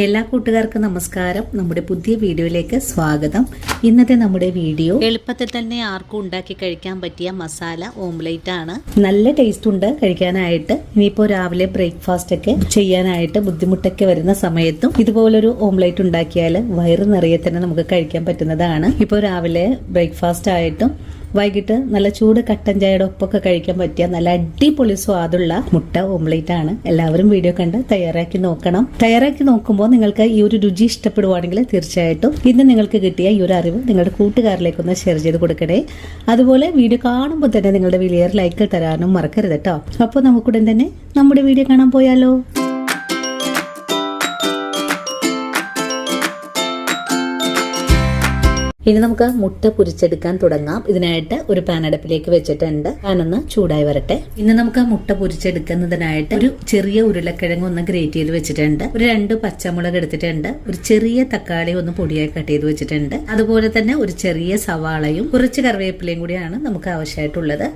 എല്ലാ കൂട്ടുകാർക്കും നമസ്കാരം. നമ്മുടെ പുതിയ വീഡിയോയിലേക്ക് സ്വാഗതം. ഇന്നത്തെ നമ്മുടെ വീഡിയോ എളുപ്പത്തിൽ തന്നെ ആർക്കും ഉണ്ടാക്കി കഴിക്കാൻ പറ്റിയ മസാല ഓംലേറ്റ് ആണ്. നല്ല ടേസ്റ്റ് ഉണ്ട് കഴിക്കാനായിട്ട്. ഇനിയിപ്പോൾ രാവിലെ ബ്രേക്ക്ഫാസ്റ്റ് ഒക്കെ ചെയ്യാനായിട്ട് ബുദ്ധിമുട്ടൊക്കെ വരുന്ന സമയത്തും ഇതുപോലൊരു ഓംലേറ്റ് ഉണ്ടാക്കിയാൽ വയറ് നിറയെ തന്നെ നമുക്ക് കഴിക്കാൻ പറ്റുന്നതാണ്. ഇപ്പോൾ രാവിലെ ബ്രേക്ക്ഫാസ്റ്റ് ആയിട്ടും വൈകിട്ട് നല്ല ചൂട് കട്ടൻ ചായയുടെ ഒപ്പൊക്കെ കഴിക്കാൻ പറ്റിയ നല്ല അടിപൊളി സ്വാദുള്ള മുട്ട ഓംലേറ്റ് ആണ്. എല്ലാവരും വീഡിയോ കണ്ട് തയ്യാറാക്കി നോക്കണം. തയ്യാറാക്കി നോക്കുമ്പോൾ നിങ്ങൾക്ക് ഈ ഒരു രുചി ഇഷ്ടപ്പെടുവാണെങ്കിൽ തീർച്ചയായിട്ടും ഇന്ന് നിങ്ങൾക്ക് കിട്ടിയ ഈ ഒരു അറിവ് നിങ്ങളുടെ കൂട്ടുകാരിലേക്കൊന്ന് ഷെയർ ചെയ്ത് കൊടുക്കണേ. അതുപോലെ വീഡിയോ കാണുമ്പോൾ തന്നെ നിങ്ങളുടെ വലിയ ലൈക്ക് തരാനും മറക്കരുത് കേട്ടോ. അപ്പോൾ നമുക്കുടൻ തന്നെ നമ്മുടെ വീഡിയോ കാണാൻ പോയാലോ. ഇനി നമുക്ക് മുട്ട പൊരിച്ചെടുക്കാൻ തുടങ്ങാം. ഇതിനായിട്ട് ഒരു പാൻ അടുപ്പിലേക്ക് വെച്ചിട്ടുണ്ട്. പാനൊന്ന് ചൂടായി വരട്ടെ. ഇന്ന് നമുക്ക് മുട്ട പൊരിച്ചെടുക്കുന്നതിനായിട്ട് ഒരു ചെറിയ ഉരുളക്കിഴങ്ങ് ഒന്ന് ഗ്രേറ്റ് ചെയ്ത് വെച്ചിട്ടുണ്ട്. ഒരു 2 പച്ചമുളക് എടുത്തിട്ടുണ്ട്. ഒരു ചെറിയ തക്കാളി ഒന്ന് പൊടിയായി കട്ട് ചെയ്ത് വെച്ചിട്ടുണ്ട്. അതുപോലെ തന്നെ ഒരു ചെറിയ സവാളയും കുറച്ച് കറിവേപ്പിലയും കൂടിയാണ് നമുക്ക് ആവശ്യമായിട്ടുള്ളത്.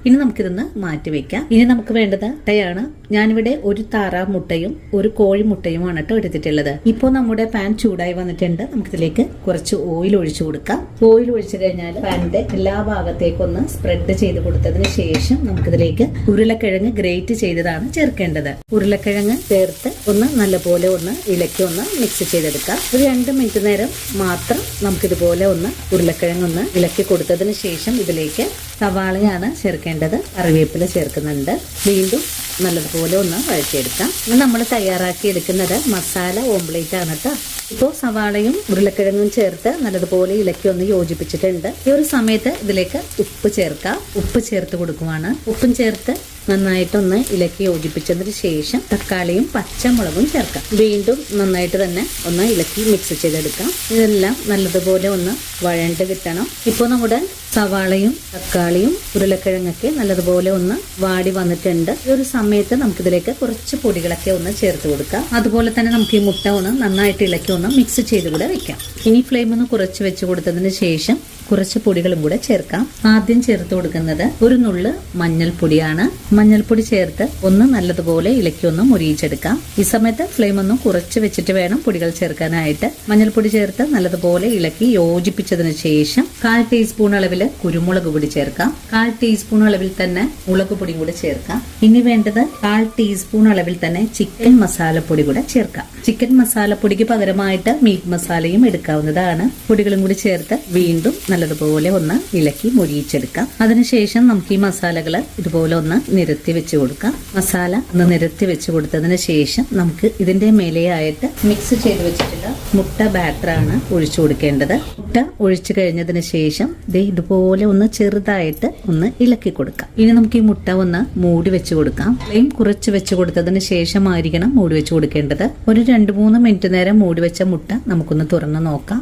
ഇനി നമുക്കിതൊന്ന് മാറ്റി വെക്കാം. ഇനി നമുക്ക് വേണ്ടത് മുട്ടയാണ്. ഞാനിവിടെ ഒരു താറാവ് മുട്ടയും ഒരു കോഴി മുട്ടയുമാണ് കേട്ടോ എടുത്തിട്ടുള്ളത്. ഇപ്പോൾ നമ്മുടെ പാൻ ചൂടായി വന്നിട്ടുണ്ട്. നമുക്കിതിലേക്ക് കുറച്ച് ഓയിൽ ഒഴിച്ചു കൊടുക്കാം. ഓയിൽ ഒഴിച്ചു കഴിഞ്ഞാൽ പാനിന്റെ എല്ലാ ഭാഗത്തേക്കൊന്ന് സ്പ്രെഡ് ചെയ്ത് കൊടുത്തതിന് ശേഷം നമുക്കിതിലേക്ക് ഉരുളക്കിഴങ്ങ് ഗ്രേറ്റ് ചെയ്തതാണ് ചേർക്കേണ്ടത്. ഉരുളക്കിഴങ്ങ് ചേർത്ത് ഒന്ന് നല്ലപോലെ ഒന്ന് ഇളക്കി ഒന്ന് മിക്സ് ചെയ്തെടുക്കാം. ഒരു 2 മിനിറ്റ് നേരം മാത്രം നമുക്കിതുപോലെ ഒന്ന് ഉരുളക്കിഴങ്ങ് ഒന്ന് ഇളക്കി കൊടുത്തതിന് ശേഷം ഇതിലേക്ക് സവാളയാണ് ചേർക്കേണ്ടത്. കറിവേപ്പില ചേർക്കുന്നുണ്ട്. വീണ്ടും നല്ലതുപോലെ ഒന്ന് വഴറ്റിയെടുക്കാം. നമ്മൾ തയ്യാറാക്കി എടുക്കുന്നത് മസാല ഓംലേറ്റ് ആണ് കേട്ടോ. ഇപ്പോൾ സവാളയും ഉരുളക്കിഴങ്ങും ചേർത്ത് നല്ലതുപോലെ ഇളക്കി ഒന്ന് യോജിപ്പിച്ചിട്ടുണ്ട്. ഈ ഒരു സമയത്ത് ഇതിലേക്ക് ഉപ്പ് ചേർക്കാം. ഉപ്പ് ചേർത്ത് കൊടുക്കുവാണ്. ഉപ്പും ചേർത്ത് നന്നായിട്ടൊന്ന് ഇളക്കി യോജിപ്പിച്ചതിന് ശേഷം തക്കാളിയും പച്ചമുളകും ചേർക്കാം. വീണ്ടും നന്നായിട്ട് തന്നെ ഒന്ന് ഇളക്കി മിക്സ് ചെയ്തെടുക്കാം. ഇതെല്ലാം നല്ലതുപോലെ ഒന്ന് വഴണ്ട് കിട്ടണം. ഇപ്പോൾ നമ്മുടെ സവാളയും തക്കാളിയും ഉരുളക്കിഴങ്ങൊക്കെ നല്ലതുപോലെ ഒന്ന് വാടി വന്നിട്ടുണ്ട്. ഈ ഒരു സമയത്ത് നമുക്കിതിലേക്ക് കുറച്ച് പൊടികളൊക്കെ ഒന്ന് ചേർത്ത് കൊടുക്കാം. അതുപോലെ തന്നെ നമുക്ക് ഈ മുട്ട ഒന്ന് നന്നായിട്ട് ഇളക്കി ഒന്ന് മിക്സ് ചെയ്ത് കൂടെ വെക്കാം. ഇനി ഫ്ലെയിം ഒന്ന് കുറച്ച് വെച്ച് കൊടുത്തതിന് ശേഷം കുറച്ച് പൊടികളും കൂടെ ചേർക്കാം. ആദ്യം ചേർത്ത് കൊടുക്കുന്നത് ഒരു നുള്ള് മഞ്ഞൾപ്പൊടിയാണ്. മഞ്ഞൾപ്പൊടി ചേർത്ത് ഒന്ന് നല്ലതുപോലെ ഇളക്കി ഒന്ന് മുരിയിച്ചെടുക്കാം. ഈ സമയത്ത് ഫ്ലെയിം ഒന്ന് കുറച്ച് വെച്ചിട്ട് വേണം പൊടികൾ ചേർക്കാനായിട്ട്. മഞ്ഞൾപ്പൊടി ചേർത്ത് നല്ലതുപോലെ ഇളക്കി യോജിപ്പിച്ചതിന് ശേഷം 1/4 ടീസ്പൂൺ അളവിൽ കുരുമുളക് പൊടി ചേർക്കാം. 1/4 ടീസ്പൂൺ അളവിൽ തന്നെ മുളക് പൊടി കൂടെ ചേർക്കാം. ഇനി വേണ്ടത് 1/4 ടീസ്പൂൺ അളവിൽ തന്നെ ചിക്കൻ മസാലപ്പൊടി കൂടെ ചേർക്കാം. ചിക്കൻ മസാലപ്പൊടിക്ക് പകരമായിട്ട് മീറ്റ് മസാലയും എടുക്കാവുന്നതാണ്. പൊടികളും കൂടി ചേർത്ത് വീണ്ടും നല്ലതുപോലെ ഒന്ന് ഇളക്കി മുരിയിച്ചെടുക്കാം. അതിനുശേഷം നമുക്ക് ഈ മസാലകൾ ഇതുപോലെ ഒന്ന് നിരത്തി വെച്ച് കൊടുക്കാം. മസാല ഒന്ന് നിരത്തി വെച്ച് കൊടുത്തതിന് ശേഷം നമുക്ക് ഇതിന്റെ മേലെയായിട്ട് മിക്സ് ചെയ്ത് വെച്ചിട്ടുള്ള മുട്ട ബാറ്ററാണ് ഒഴിച്ചു കൊടുക്കേണ്ടത്. മുട്ട ഒഴിച്ചു കഴിഞ്ഞതിന് ശേഷം ഇതുപോലെ ഒന്ന് ചെറുതായിട്ട് ഒന്ന് ഇളക്കി കൊടുക്കാം. ഇനി നമുക്ക് ഈ മുട്ട ഒന്ന് മൂടി വെച്ച് കൊടുക്കാം. ഫ്ലെയിം കുറച്ച് വെച്ച് കൊടുത്തതിന് ശേഷമായിരിക്കണം മൂടി വെച്ച് കൊടുക്കേണ്ടത്. ഒരു 2-3 മിനിറ്റ് നേരം മൂടി വെച്ച മുട്ട നമുക്കൊന്ന് തുറന്ന് നോക്കാം.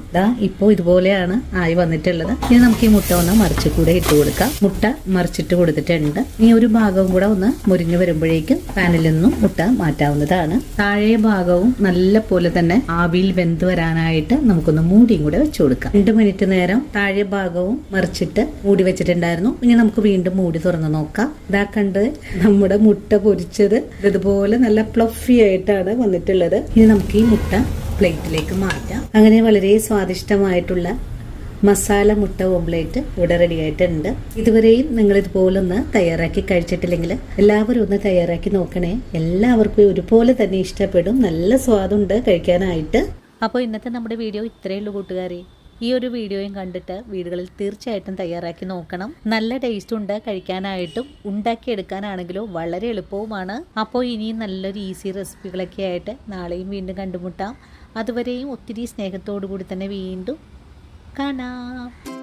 ഇപ്പോൾ ഇതുപോലെയാണ് ആയി വന്നിട്ടുള്ളത്. ഇനി നമുക്ക് ഈ മുട്ട ഒന്ന് മറിച്ച് കൂടെ ഇട്ട് കൊടുക്കാം. മുട്ട മറിച്ചിട്ട് കൊടുത്തിട്ടുണ്ട്. ഇനി ഒരു ഭാഗവും കൂടെ ഒന്ന് മുരിഞ്ഞു വരുമ്പോഴേക്കും പാനിൽ നിന്നും മുട്ട മാറ്റാവുന്നതാണ്. താഴെ ഭാഗവും നല്ല പോലെ തന്നെ ആവിയിൽ വെന്ത് വരാനായിട്ട് നമുക്കൊന്ന് മൂടിയും കൂടെ വെച്ചു കൊടുക്കാം. 2 മിനിറ്റ് നേരം താഴെ ഭാഗവും മറിച്ചിട്ട് മൂടി വെച്ചിട്ടുണ്ടായിരുന്നു. ഇനി നമുക്ക് വീണ്ടും മൂടി തുറന്ന് നോക്കാം. ഇതാ കണ്ട് നമ്മുടെ മുട്ട പൊരിച്ചത് ഇതുപോലെ നല്ല ഫ്ലഫി ആയിട്ടാണ് വന്നിട്ടുള്ളത്. ഇനി നമുക്ക് ഈ മുട്ട പ്ലേറ്റിലേക്ക് മാറ്റാം. അങ്ങനെ വളരെ സ്വാദിഷ്ടമായിട്ടുള്ള മസാല മുട്ട ഓംലേറ്റ് ഇവിടെ റെഡി ആയിട്ടുണ്ട്. ഇതുവരെയും നിങ്ങൾ ഇതുപോലെ ഒന്ന് തയ്യാറാക്കി കഴിച്ചിട്ടില്ലെങ്കിൽ എല്ലാവരും ഒന്ന് തയ്യാറാക്കി നോക്കണേ. എല്ലാവർക്കും ഒരുപോലെ തന്നെ ഇഷ്ടപ്പെടും. നല്ല സ്വാദുണ്ട് കഴിക്കാനായിട്ട്. അപ്പോൾ ഇന്നത്തെ നമ്മുടെ വീഡിയോ ഇത്രയേ ഉള്ളൂ കൂട്ടുകാരെ. ഈ ഒരു വീഡിയോയും കണ്ടിട്ട് വീടുകളിൽ തീർച്ചയായിട്ടും തയ്യാറാക്കി നോക്കണം. നല്ല ടേസ്റ്റ് ഉണ്ട് കഴിക്കാനായിട്ടും ഉണ്ടാക്കിയെടുക്കാനാണെങ്കിലോ വളരെ എളുപ്പവുമാണ്. അപ്പോൾ ഇനിയും നല്ലൊരു ഈസി റെസിപ്പികളൊക്കെ ആയിട്ട് നാളെയും വീണ്ടും കണ്ടുമുട്ടാം. അതുവരെയും ഒത്തിരി സ്നേഹത്തോടു കൂടി തന്നെ വീണ്ടും കാണാം.